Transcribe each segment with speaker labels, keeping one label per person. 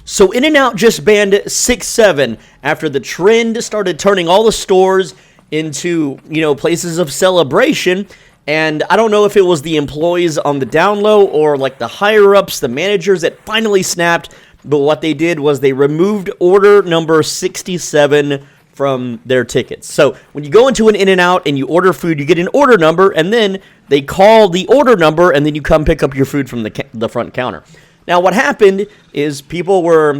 Speaker 1: So In-N-Out just banned 6-7 after the trend started turning all the stores into, places of celebration. And I don't know if it was the employees on the down low or like the higher ups, the managers that finally snapped. But what they did was they removed order number 67 from their tickets. So when you go into an In-N-Out and you order food, you get an order number, and then they call the order number, and then you come pick up your food from the front counter. Now, what happened is people were,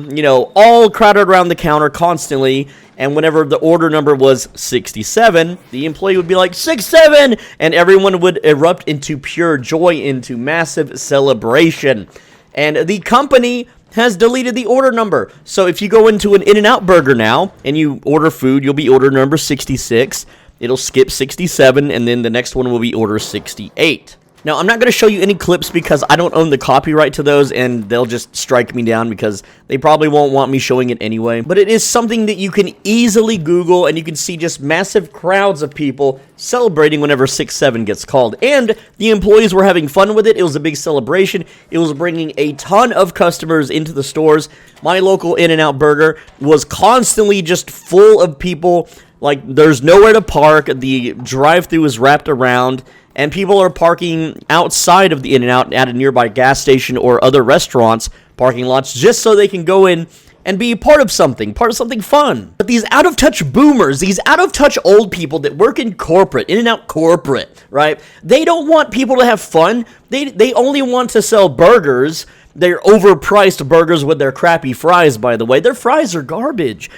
Speaker 1: all crowded around the counter constantly, and whenever the order number was 67, the employee would be like, 67, and everyone would erupt into pure joy, into massive celebration. And the company has deleted the order number. So if you go into an In-N-Out burger now, and you order food, you'll be order number 66. It'll skip 67, and then the next one will be order 68. Now, I'm not going to show you any clips because I don't own the copyright to those, and they'll just strike me down because they probably won't want me showing it anyway. But it is something that you can easily Google, and you can see just massive crowds of people celebrating whenever 6-7 gets called. And the employees were having fun with it. It was a big celebration. It was bringing a ton of customers into the stores. My local In-N-Out burger was constantly just full of people. Like, there's nowhere to park. The drive-thru is wrapped around. And people are parking outside of the In-N-Out at a nearby gas station or other restaurants, parking lots, just so they can go in and be part of something fun. But these out-of-touch boomers, these out-of-touch old people that work in corporate, In-N-Out corporate, right? They don't want people to have fun. They only want to sell burgers. They're overpriced burgers with their crappy fries, by the way. Their fries are garbage.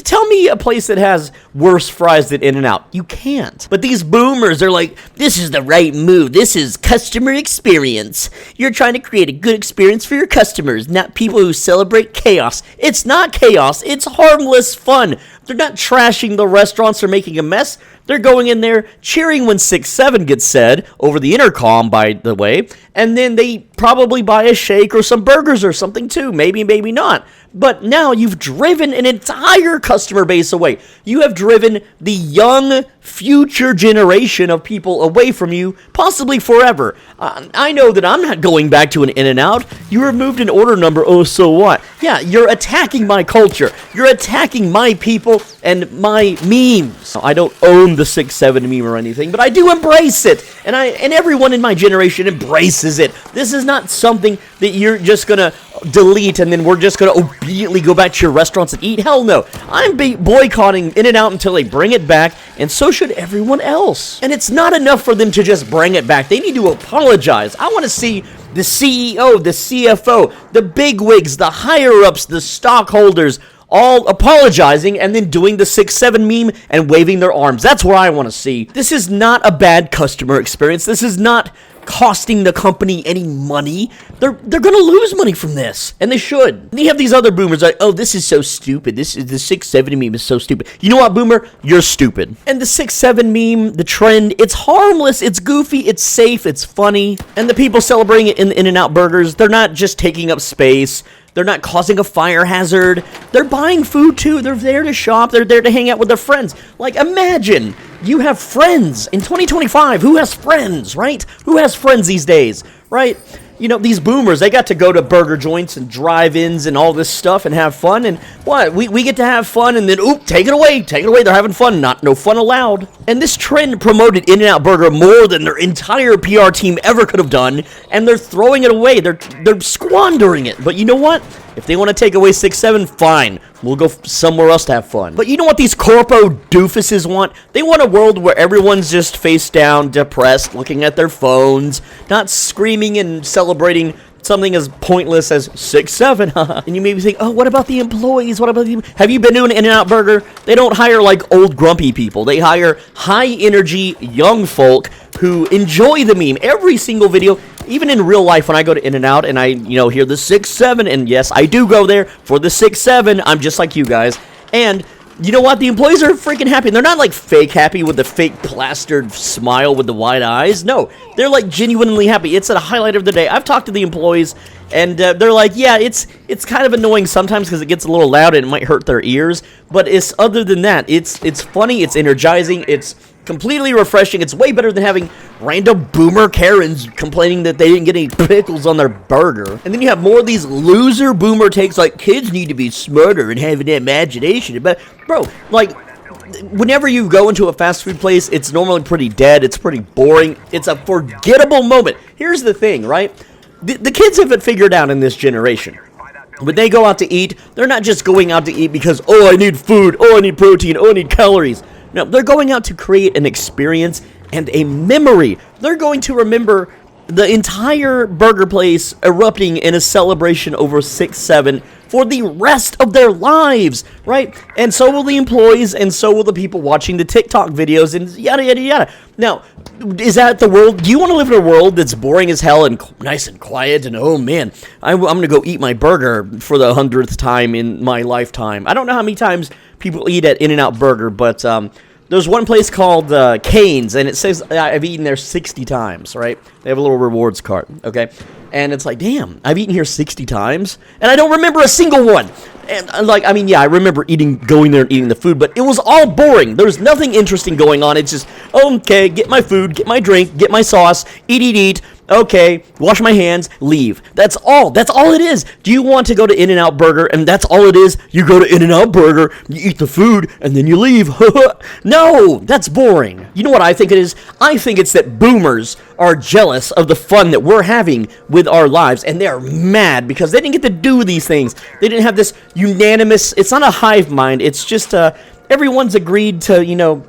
Speaker 1: Tell me a place that has worse fries than In-N-Out. You can't. But these boomers, they're like, this is the right move. This is customer experience. You're trying to create a good experience for your customers, not people who celebrate chaos. It's not chaos. It's harmless fun. They're not trashing the restaurants or making a mess. They're going in there cheering when 6-7 gets said, over the intercom, by the way, and then they probably buy a shake or some burgers or something too. Maybe, maybe not. But now you've driven an entire customer base away. You have driven the young future generation of people away from you, possibly forever. I know that I'm not going back to an In-N-Out. You removed an order number, oh, so what? Yeah, you're attacking my culture. You're attacking my people and my memes. I don't own the 6-7 meme or anything, but I do embrace it. And everyone in my generation embraces it. This is not something that you're just gonna delete and then we're just gonna obediently go back to your restaurants and eat. Hell no. I'm boycotting In-N-Out until they bring it back, and so should everyone else. And it's not enough for them to just bring it back. They need to apologize. I want to see the CEO, the CFO, the bigwigs, the higher-ups, the stockholders all apologizing and then doing the 6-7 meme and waving their arms. That's what I want to see. This is not a bad customer experience. This is not costing the company any money. They're gonna lose money from this, and they should. And you have these other boomers like, oh, this is so stupid. This is the 6-7 meme is so stupid. You know what, boomer? You're stupid. And the 6-7 meme, the trend, it's harmless, it's goofy, it's safe, it's funny. And the people celebrating it in the In-N-Out burgers, they're not just taking up space. They're not causing a fire hazard. They're buying food too. They're there to shop. They're there to hang out with their friends. Like, imagine you have friends in 2025. Who has friends, right? Who has friends these days, right? You know, these boomers, they got to go to burger joints and drive-ins and all this stuff and have fun. And what? We get to have fun and then, oop, take it away. Take it away. They're having fun. No fun allowed. And this trend promoted In-N-Out Burger more than their entire PR team ever could have done. And they're throwing it away. They're squandering it. But you know what? If they want to take away 6-7, fine. We'll go somewhere else to have fun. But you know what these corpo doofuses want? They want a world where everyone's just face down, depressed, looking at their phones, not screaming and celebrating something as pointless as 6-7. And you maybe think, oh, what about the employees? What about the... Have you been to an In-N-Out Burger? They don't hire like old grumpy people. They hire high energy young folk who enjoy the meme. Every single video, even in real life, when I go to In-N-Out and I, hear the 6-7, and yes, I do go there for the 6-7. I'm just like you guys. And you know what? The employees are freaking happy. They're not like fake happy with the fake plastered smile with the wide eyes. No, they're like genuinely happy. It's a highlight of the day. I've talked to the employees, And they're like, yeah, it's kind of annoying sometimes because it gets a little loud and it might hurt their ears. But it's other than that, it's funny, it's energizing, it's completely refreshing. It's way better than having random boomer Karens complaining that they didn't get any pickles on their burger. And then you have more of these loser boomer takes like kids need to be smarter and have an imagination. But bro, like, whenever you go into a fast food place, it's normally pretty dead. It's pretty boring. It's a forgettable moment. Here's the thing, right? The kids have it figured out in this generation. When they go out to eat, they're not just going out to eat because, oh, I need food, oh, I need protein, oh, I need calories. No, they're going out to create an experience and a memory. They're going to remember the entire burger place erupting in a celebration over 6-7 for the rest of their lives, right? And so will the employees, and so will the people watching the TikTok videos, and yada, yada, yada. Now, is that the world? Do you want to live in a world that's boring as hell and nice and quiet, and oh man, I'm going to go eat my burger for the 100th time in my lifetime? I don't know how many times people eat at In-N-Out Burger, but there's one place called Cane's, and it says I've eaten there 60 times, right? They have a little rewards card, okay? And it's like, damn, I've eaten here 60 times, and I don't remember a single one. And I remember going there and eating the food, but it was all boring. There was nothing interesting going on. It's just, okay, get my food, get my drink, get my sauce, eat. Okay, wash my hands, leave. That's all it is. Do you want to go to In-N-Out Burger and that's all it is? You go to In-N-Out Burger, you eat the food, and then you leave. No, that's boring. You know what I think it is? I think it's that boomers are jealous of the fun that we're having with our lives, and they're mad because they didn't get to do these things. They didn't have this unanimous, it's not a hive mind, it's just everyone's agreed to,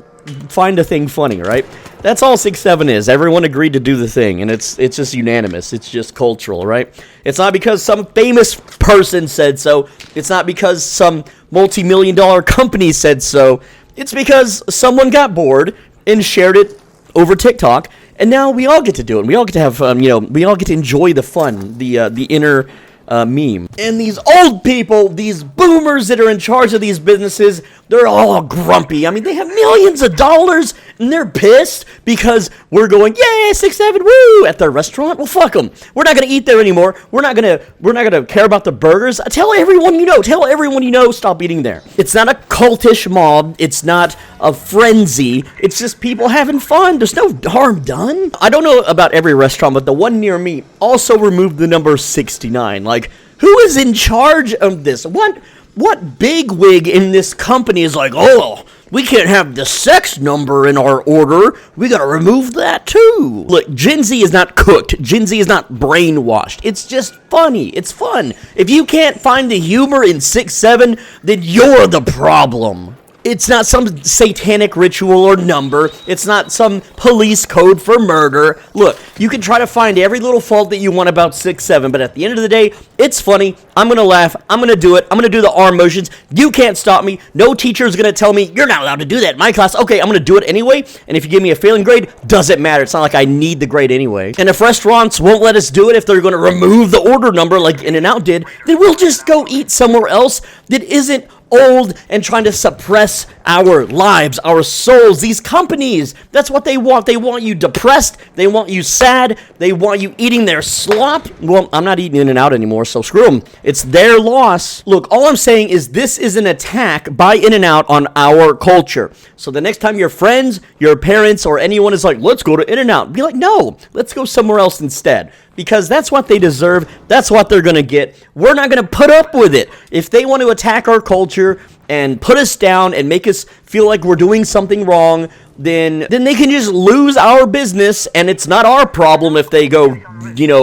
Speaker 1: find a thing funny, right? That's all 6-7 is. Everyone agreed to do the thing, and it's just unanimous. It's just cultural, right? It's not because some famous person said so. It's not because some multi-million-dollar company said so. It's because someone got bored and shared it over TikTok, and now we all get to do it. We all get to have fun. We all get to enjoy the fun, the inner meme. And these old people, these boomers that are in charge of these businesses, they're all grumpy. I mean, they have millions of dollars, and they're pissed because we're going, yay, 6-7, woo, at their restaurant. Well, fuck them. We're not gonna eat there anymore. We're not gonna care about the burgers. Tell everyone you know. Stop eating there. It's not a cultish mob. It's not a frenzy. It's just people having fun. There's no harm done. I don't know about every restaurant, but the one near me also removed the number 69. Like, who is in charge of this? What bigwig in this company is like, oh, we can't have the sex number in our order. We gotta remove that too. Look, Gen Z is not cooked. Gen Z is not brainwashed. It's just funny. It's fun. If you can't find the humor in 6-7, then you're the problem. It's not some satanic ritual or number. It's not some police code for murder. Look, you can try to find every little fault that you want about 6-7, but at the end of the day, it's funny. I'm going to laugh. I'm going to do it. I'm going to do the arm motions. You can't stop me. No teacher is going to tell me, you're not allowed to do that in my class. Okay, I'm going to do it anyway, and if you give me a failing grade, doesn't matter. It's not like I need the grade anyway. And if restaurants won't let us do it, if they're going to remove the order number like In-N-Out did, then we'll just go eat somewhere else that isn't old and trying to suppress our lives, our souls. These companies, that's what they want. They want you depressed. They want you sad. They want you eating their slop. Well, I'm not eating In-N-Out anymore, so screw them. It's their loss. Look, all I'm saying is this is an attack by In-N-Out on our culture. So the next time your friends, your parents, or anyone is like, let's go to In-N-Out, be like, no, let's go somewhere else instead. Because that's what they deserve. That's what they're going to get. We're not going to put up with it. If they want to attack our culture and put us down and make us feel like we're doing something wrong, then they can just lose our business, and it's not our problem if they go,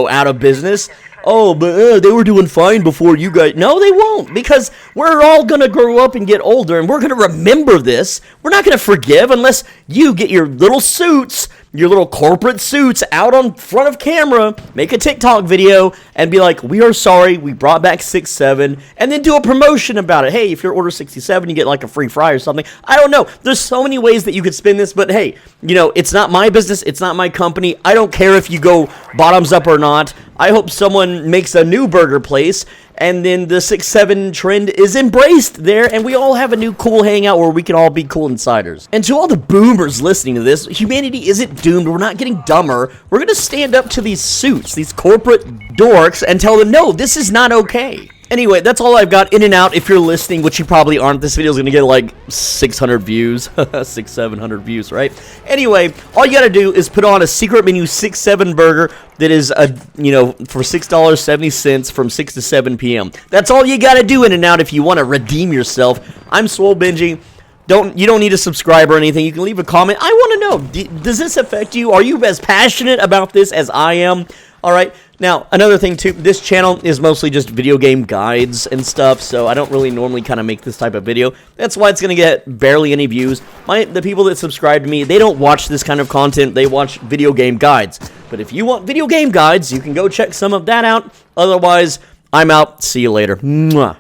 Speaker 1: out of business. Oh, but they were doing fine before you guys. No, they won't, because we're all going to grow up and get older, and we're going to remember this. We're not going to forgive unless you get your little suits, your little corporate suits out on front of camera, make a TikTok video, and be like, we are sorry, we brought back 6-7, and then do a promotion about it. Hey, if you're order 67, you get like a free fry or something. I don't know. There's so many ways that you could spin this, but hey, it's not my business. It's not my company. I don't care if you go bottoms up or not. I hope someone makes a new burger place and then the 6-7 trend is embraced there, and we all have a new cool hangout where we can all be cool insiders. And to all the boomers listening to this, humanity isn't doomed. We're not getting dumber. We're going to stand up to these suits, these corporate dorks, and tell them, no, this is not okay. Anyway, that's all I've got. In and out, if you're listening, which you probably aren't, this video is going to get like 600 views. 700 views, right? Anyway, all you got to do is put on a secret menu 6-7 burger that is, for $6.70 from 6 to 7 p.m. That's all you got to do, in and out, if you want to redeem yourself. I'm Swole Binging. You don't need to subscribe or anything. You can leave a comment. I want to know, does this affect you? Are you as passionate about this as I am? All right. Now, another thing, too, this channel is mostly just video game guides and stuff, so I don't really normally kind of make this type of video. That's why it's going to get barely any views. The people that subscribe to me, they don't watch this kind of content. They watch video game guides. But if you want video game guides, you can go check some of that out. Otherwise, I'm out. See you later. Mwah.